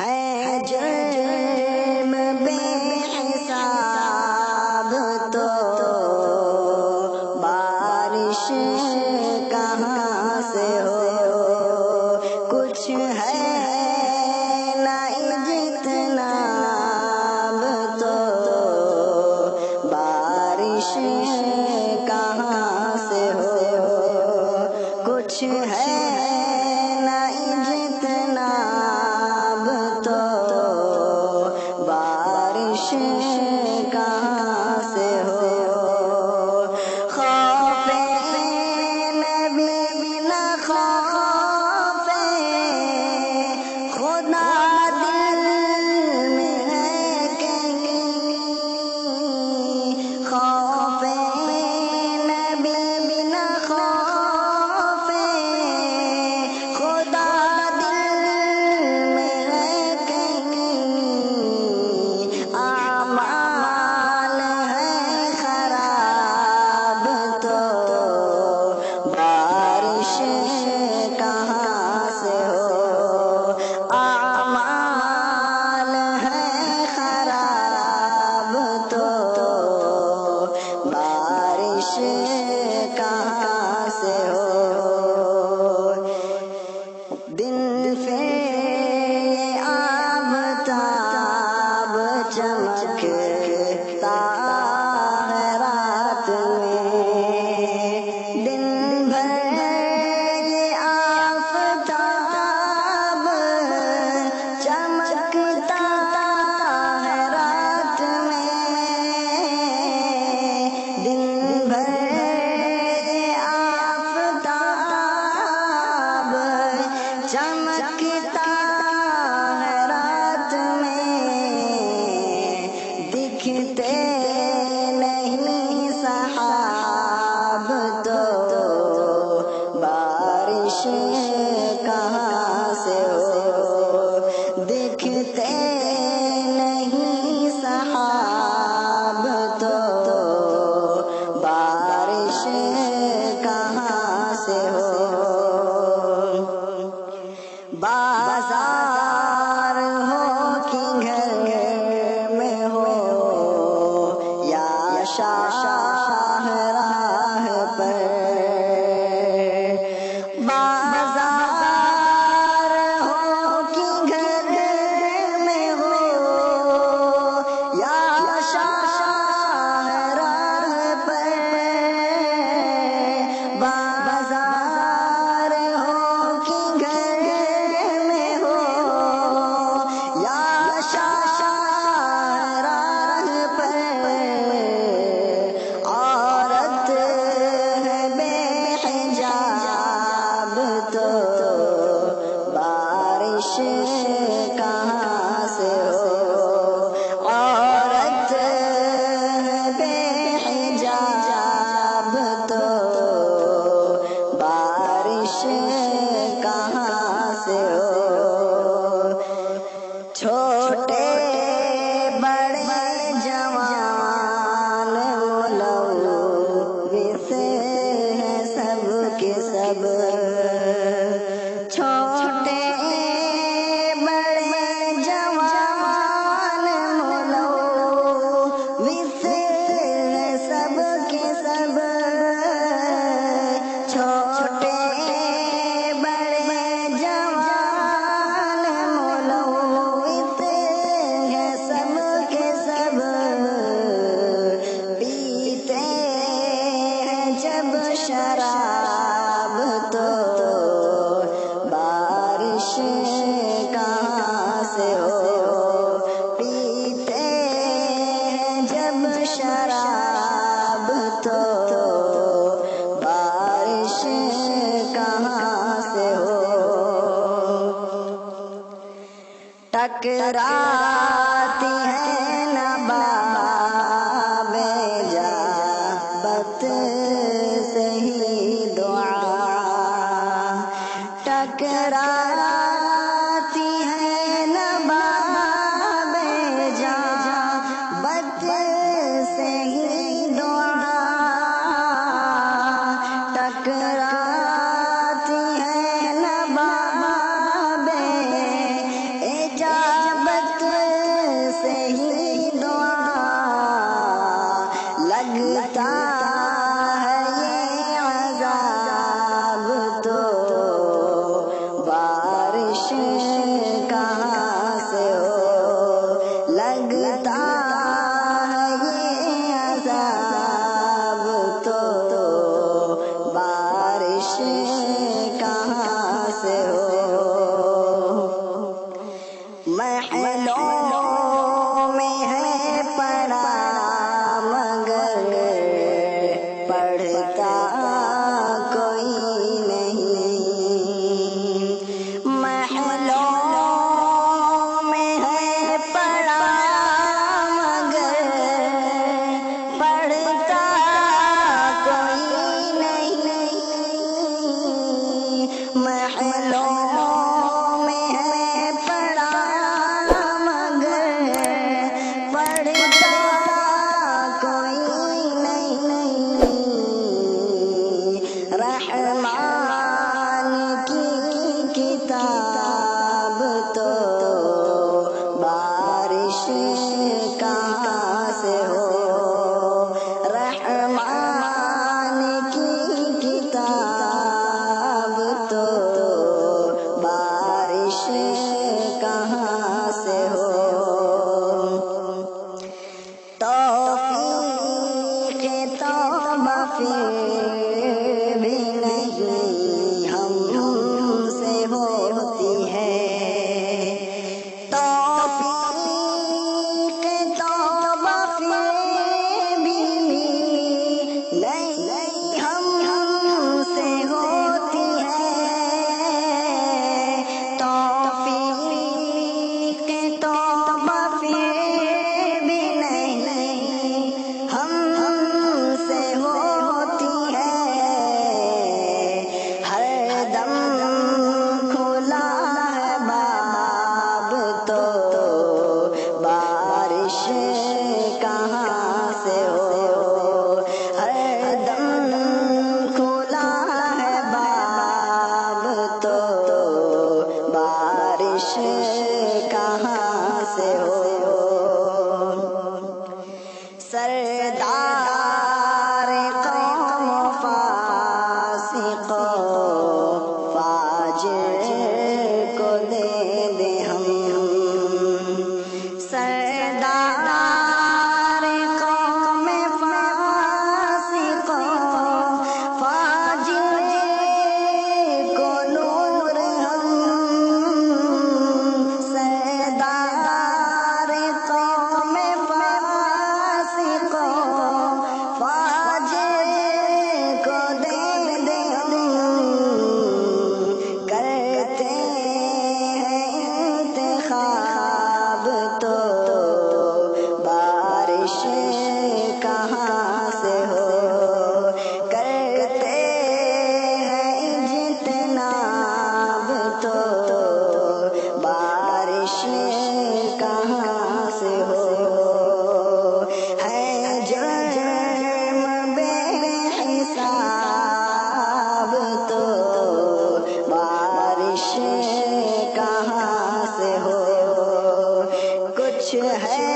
ہے جرم بے حساب تو بارش کہاں سے ہو، کچھ ہے نہیں جتنا اب تو بارش کہاں سے ہو، کچھ ہے نہیں جتنا اب تو بارش کہاں سے ہو۔ خوف نبی نہ خوف خدا دل میں ہے کہیں، خوف نبی نہ خوف خدا دل میں ہے کہیں، اعمال ہے خراب تو بارش کہاں سے ہو، اعمال ہے خراب تو بارش کہاں سے ہو۔ دن سے آفتاب چمکتا ہے رات میں، دن بھر یہ آفتاب چمکتا ہے رات میں، دن بھر یہ آفتاب چمکتا ہے رات میں، دکھتے نہیں سحاب تو بارش کہاں سے ہو، دکھتے نہیں سحاب تو بارش کہاں سے ہو۔ بازار ہو کہ گھر میں ہو یا شاہراہ پر، بازار ہو کہ گھر میں ہو یا شاہراہ پر، بازار ہو کہ گھر میں ہو یا شاہراہ پر، عورت ہے بے حجاب تو بارش کہاں سے ہو، عورت ہے بے حجاب تو بارش کہاں سے ہو۔ چھوٹے بڑے جوان ملوث ہیں سب کے سب، چھوٹے بڑے جوان ملوث ہیں سب کے سب، چھوٹے بڑے جوان ملوث ہیں سب کے سب، پیتے ہیں جب شراب تو بارش کہاں سے ہو، پیتے ہیں جب شراب تو بارش کہاں سے ہو۔ ٹکراتی ہے نباب اجابت سے ہی دعا، ٹکراتی ہے نباب اجابت سے ہی دعا، ٹکراتی ہے نباب اجابت محلوں میں ہے پڑا مگر پڑھتا کوئی نہیں، محلوں میں ہے پڑا مگر پڑھتا کوئی نہیں، محلوں میں ہے پڑا مگر پڑھتا کوئی نہیں، رحمان کی کتاب تو بارش کہاں سے ہو، رحمان کی کتاب تو بارش کہاں سے ہو، توفیق توبہ پھر بھی نہیں ہم سے ہوتی ہے، توفیق توبہ پھر بھی نہیں ہم سے ہوتی ہے، توفیق توبہ پھر بھی نہیں ہم سے ہوتی ہے، ہر دم کھلا ہے باب تو بارش کہاں سے ہو، ہر دم کھلا ہے باب تو بارش کہاں سے ہو، سردار قوم فاسق فاجر کو دے دے ہم، سردار قوم فاسق فاجر کو نور ہم، سردار قوم فاسق فاجر کو دے دے ہم، کرتے ہیں انتخاب تو بارش کہاں سے ہو، کرتے ہیں اجتناب تو بارش کہاں سے ہو، ہے جرم بے حساب تو بارش کہاں سے ہو، کچھ ہے